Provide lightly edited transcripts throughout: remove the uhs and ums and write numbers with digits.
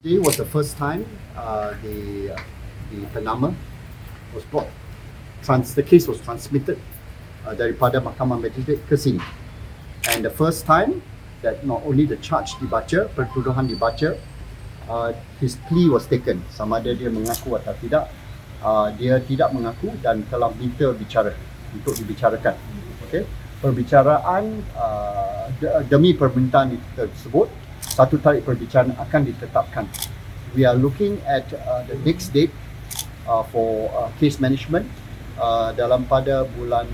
Today was the first time the penama was brought. The case was transmitted daripada Mahkamah Magistrate ke sini. And the first time that not only the charge dibaca, pertuduhan dibaca, his plea was taken. Sama ada dia mengaku atau tidak, dia tidak mengaku dan telah minta bicara untuk dibicarakan. Okay? Perbicaraan demi permintaan tersebut, satu tarikh perbicaraan akan ditetapkan. We are looking at the next date for case management dalam pada bulan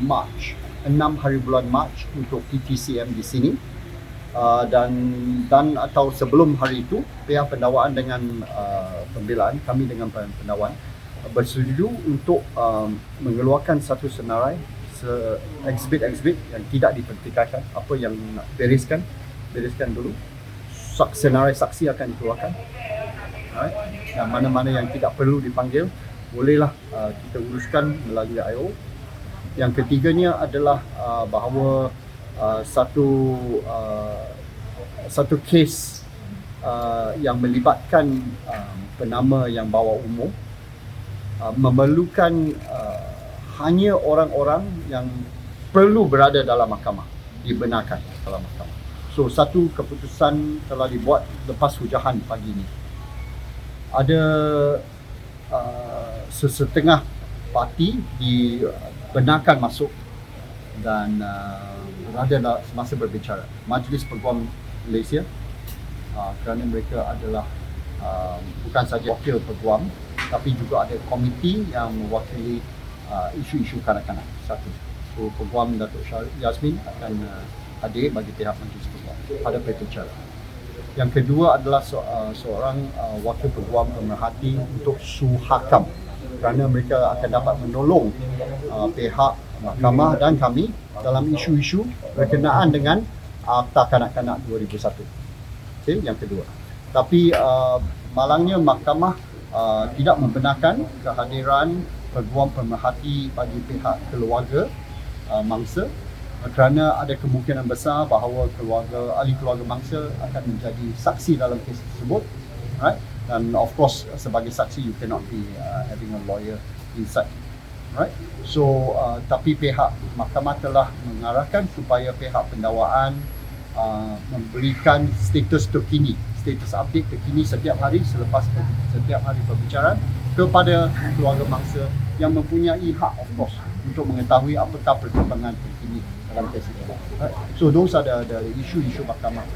March, 6 hari bulan March untuk PTCM di sini, dan atau sebelum hari itu pihak pendakwaan dengan pembelaan, kami dengan pendakwaan bersetuju untuk mengeluarkan satu senarai exhibit yang tidak dipertikaikan, apa yang nak bereskan dulu. Senarai saksi akan dikeluarkan. Alright. Dan mana-mana yang tidak perlu dipanggil, bolehlah kita uruskan melalui IO. Yang ketiganya adalah bahawa satu kes yang melibatkan penama yang bawah umur memerlukan hanya orang-orang yang perlu berada dalam mahkamah, dibenarkan dalam mahkamah. So, satu keputusan telah dibuat lepas hujahan pagi ini. Ada sesetengah parti dibenarkan masuk dan berada semasa berbicara. Majlis Peguam Malaysia, kerana mereka adalah bukan saja wakil peguam, tapi juga ada komiti yang mewakili isu-isu kanak-kanak. Satu. So, Peguam Datuk Yasmin akan hadir bagi pihak Majlis Peguam pada perbicaraan. Yang kedua adalah seorang wakil peguam pemerhati untuk Suhakam, kerana mereka akan dapat menolong pihak mahkamah dan kami dalam isu-isu berkenaan dengan Akta Kanak-kanak 2001. Okay, yang kedua. Tapi malangnya mahkamah tidak membenarkan kehadiran peguam pemerhati bagi pihak keluarga mangsa, kerana ada kemungkinan besar bahawa ahli keluarga mangsa akan menjadi saksi dalam kes tersebut, right? Dan of course sebagai saksi you cannot be having a lawyer inside, right? So tapi pihak mahkamah telah mengarahkan supaya pihak pendakwaan memberikan status terkini, status update terkini setiap hari selepas setiap hari perbicaraan kepada keluarga mangsa yang mempunyai hak, of course, untuk mengetahui apakah perkembangan terkini dalam kes itu. So those are the isu-isu mahkamah.